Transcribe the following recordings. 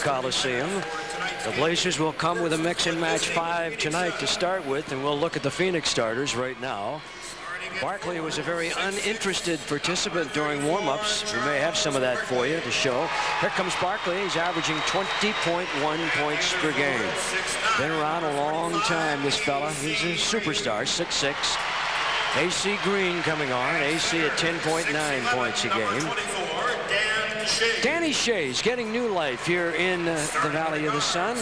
Coliseum. The Blazers will come with a mix and match 5 tonight to start with, and we'll look at the Phoenix starters right now. Barkley was a very uninterested participant during warm-ups. We may have some of that for you to show. Here comes Barkley. He's averaging 20.1 points per game. Been around a long time, this fella. He's a superstar, 6'6". AC Green coming on. AC at 10.9 points a game. Danny Shea's getting new life here in the Valley of the Sun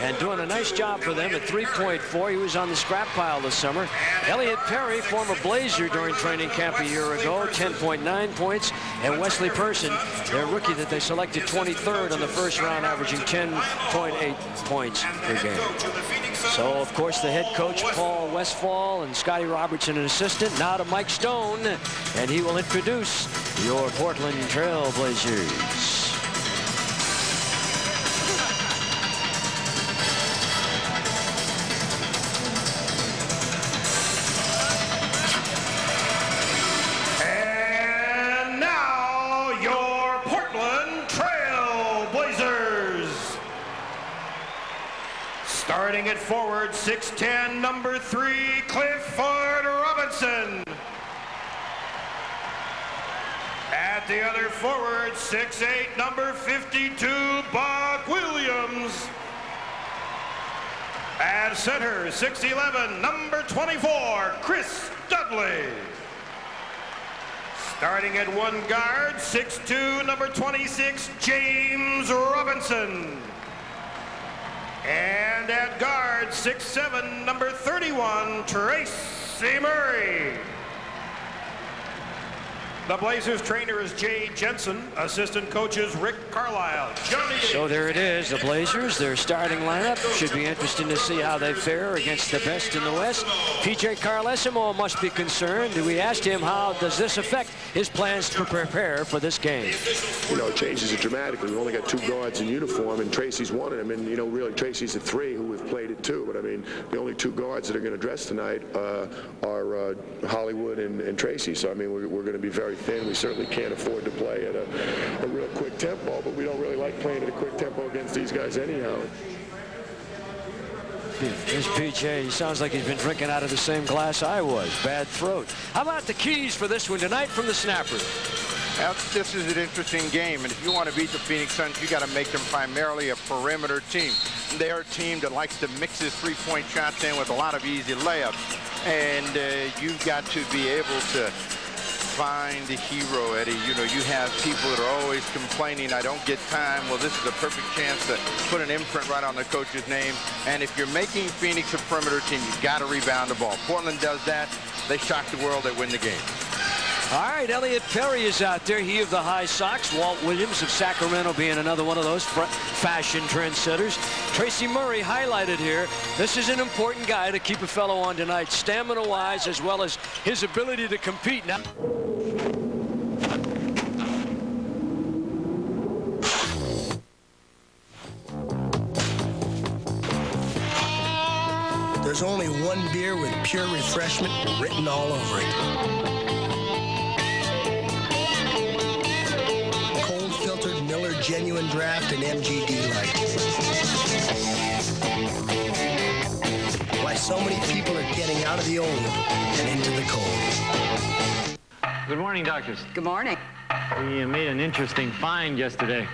and doing a nice job for them at 3.4. He was on the scrap pile this summer. Elliot Perry, former Blazer during training camp a year ago, 10.9 points. And Wesley Person, their rookie that they selected 23rd on the first round, averaging 10.8 points per game. So, of course, the head coach, Paul Westphal, and Scotty Robertson, an assistant. Now to Mike Stone, and he will introduce your Portland Trail Blazers. And now your Portland Trail Blazers. Starting at forward, 6'10", number 3, Clifford Robinson. At the other forward, 6'8", number 52, Buck Williams. At center, 6'11", number 24, Chris Dudley. Starting at one guard, 6'2", number 26, James Robinson. And at guard, 6'7", number 31, Tracy Murray. The Blazers trainer is Jay Jensen. Assistant coach is Rick Carlisle. So there it is, the Blazers, their starting lineup. Should be interesting to see how they fare against the best in the West. P.J. Carlesimo must be concerned. We asked him how does this affect his plans to prepare for this game. You know, it changes it dramatically. We've only got 2 guards in uniform, and Tracy's one of them. And, you know, really, Tracy's a 3 who have played it too. But, I mean, the only 2 guards that are going to dress tonight are Hollywood and Tracy. So, I mean, we're going to be very thin. We certainly can't afford to play at a real quick tempo, but we don't really like playing at a quick tempo against these guys anyhow. Here's PJ. He sounds like he's been drinking out of the same glass I was. Bad throat. How about the keys for this one tonight from the snapper? Well, this is an interesting game, and if you want to beat the Phoenix Suns, you got to make them primarily a perimeter team. They're a team that likes to mix his three-point shots in with a lot of easy layups, and you've got to be able to find the hero, Eddie. You know, you have people that are always complaining, I don't get time. Well, this is a perfect chance to put an imprint right on the coach's name. And if you're making Phoenix a perimeter team, you've got to rebound the ball. Portland does that. They shock the world. They win the game. All right, Elliot Perry is out there. He of the high socks. Walt Williams of Sacramento being another one of those fashion trendsetters. Tracy Murray highlighted here. This is an important guy to keep a fellow on tonight, stamina-wise, as well as his ability to compete. Now, there's only one beer with pure refreshment written all over it. Cold-filtered Miller Genuine Draft and MGD Light. Why so many people are getting out of the old and into the cold. Good morning, doctors. Good morning. We made an interesting find yesterday.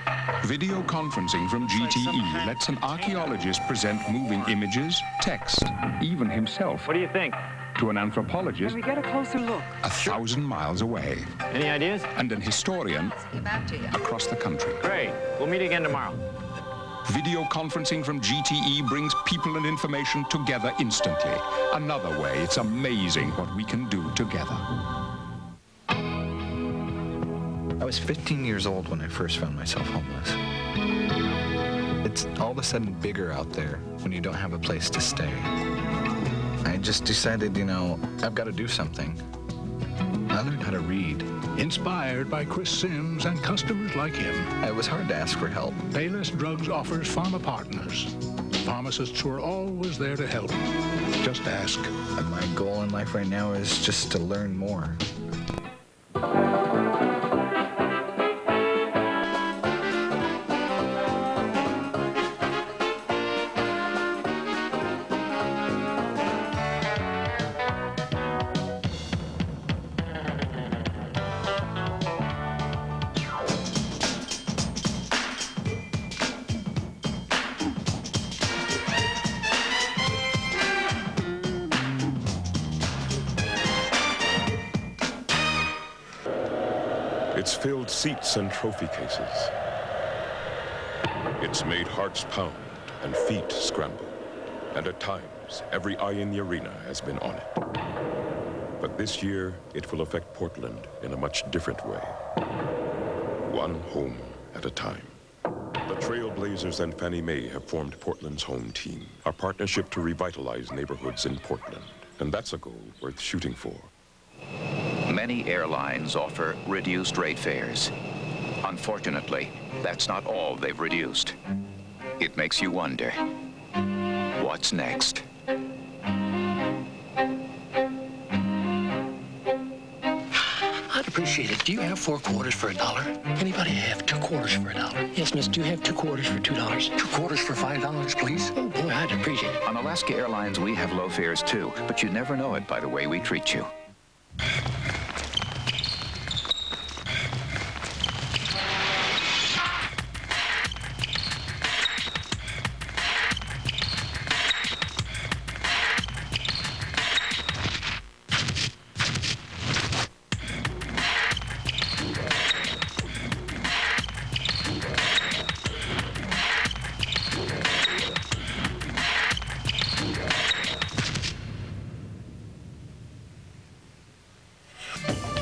Video conferencing from GTE lets an archaeologist present moving images, text, even himself. What do you think? To an anthropologist Can we get a closer look? 1,000 miles away. Any ideas? And an historian Get back to you. across the country. Great. We'll meet again tomorrow. Video conferencing from GTE brings people and information together instantly. Another way, it's amazing what we can do together. I was 15 years old when I first found myself homeless. It's all of a sudden bigger out there when you don't have a place to stay. I just decided, you know, I've got to do something. I learned how to read. Inspired by Chris Sims and customers like him, It was hard to ask for help. Payless Drugs offers pharma partners. Pharmacists who are always there to help. Just ask. And my goal in life right now is just to learn more. filled seats and trophy cases. It's made hearts pound and feet scramble. And at times, every eye in the arena has been on it. But this year, it will affect Portland in a much different way. One home at a time. The Trailblazers and Fannie Mae have formed Portland's home team, a partnership to revitalize neighborhoods in Portland. And that's a goal worth shooting for. Many airlines offer reduced rate fares. Unfortunately, that's not all they've reduced. It makes you wonder, what's next? I'd appreciate it. Do you have 4 quarters for $1? Anybody have 2 quarters for $1? Yes, miss, do you have 2 quarters for $2? 2 quarters for $5, please? Oh, boy, I'd appreciate it. On Alaska Airlines, we have low fares too, but you never know it by the way we treat you.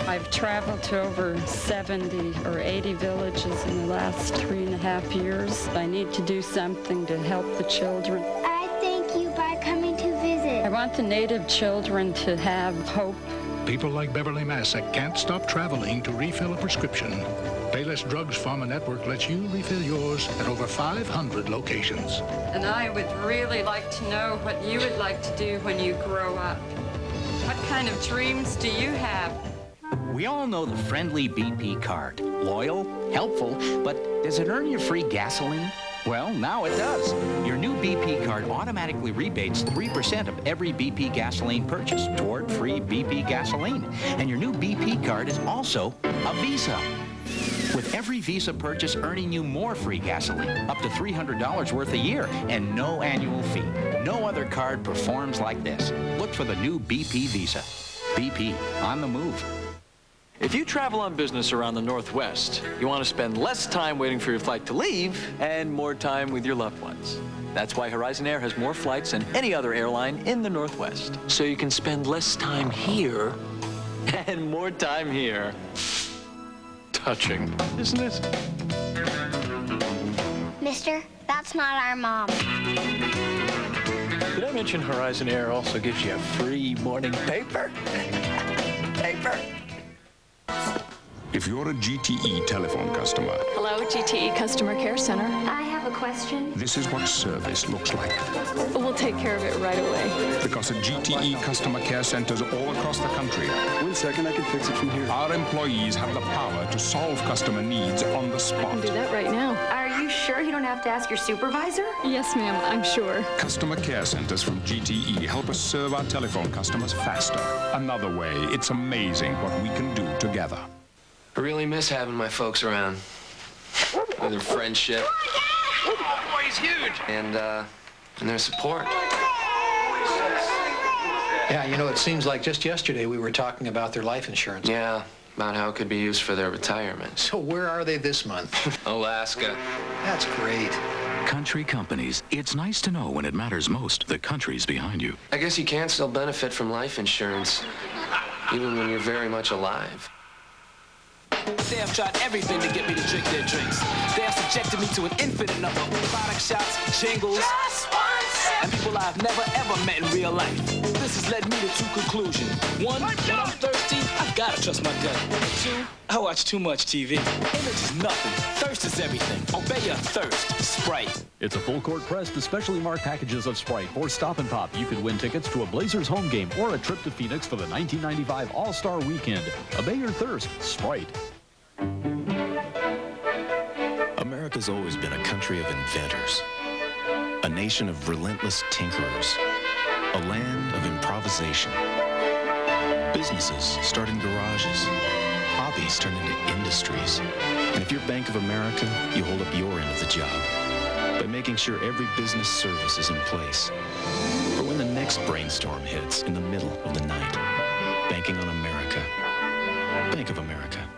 I've traveled to over 70 or 80 villages in the last 3.5 years. I need to do something to help the children. I thank you by coming to visit. I want the native children to have hope. People like Beverly Massack can't stop traveling to refill a prescription. Payless Drugs Pharma Network lets you refill yours at over 500 locations. And I would really like to know what you would like to do when you grow up. What kind of dreams do you have? We all know the friendly BP card. Loyal, helpful, but does it earn you free gasoline? Well, now it does. Your new BP card automatically rebates 3% of every BP gasoline purchase toward free BP gasoline. And your new BP card is also a Visa. With every Visa purchase earning you more free gasoline, up to $300 worth a year, and no annual fee. No other card performs like this. Look for the new BP Visa. BP, on the move. If you travel on business around the Northwest, you want to spend less time waiting for your flight to leave and more time with your loved ones. That's why Horizon Air has more flights than any other airline in the Northwest. So you can spend less time here and more time here. Touching, isn't it? Mister, that's not our mom. Did I mention Horizon Air also gives you a free morning paper? Paper. If you're a GTE telephone customer, Hello, GTE Customer Care Center. I have a question. this is what service looks like. We'll take care of it right away. Because at GTE customer care centers all across the country, 1 second, I can fix it from here. our employees have the power to solve customer needs on the I spot. can do that right now. Are you sure you don't have to ask your supervisor? Yes, ma'am, I'm sure. Customer care centers from GTE help us serve our telephone customers faster. Another way, it's amazing what we can do together. I really miss having my folks around. With their friendship. Oh, boy, he's huge. And their support. Yeah, you know, it seems like just yesterday we were talking about their life insurance. Yeah, about how it could be used for their retirement. So where are they this month? Alaska. That's great. Country companies. It's nice to know when it matters most, the country's behind you. I guess you can still benefit from life insurance, even when you're very much alive. They have tried everything to get me to drink their drinks. They have subjected me to an infinite number of product shots, jingles, and people I've never ever met in real life. This has led me to 2 conclusions. 1, when I'm thirsty, I gotta trust my gut. 2, I watch too much TV. Image is nothing. Thirst is everything. Obey your thirst. Sprite. It's a full court press to specially marked packages of Sprite or Stop and Pop. You could win tickets to a Blazers home game or a trip to Phoenix for the 1995 All-Star Weekend. Obey your thirst. Sprite. America's always been a country of inventors, a nation of relentless tinkerers, a land of improvisation. Businesses start in garages, hobbies turn into industries. And if you're Bank of America, you hold up your end of the job by making sure every business service is in place. For when the next brainstorm hits in the middle of the night, banking on America. Bank of America.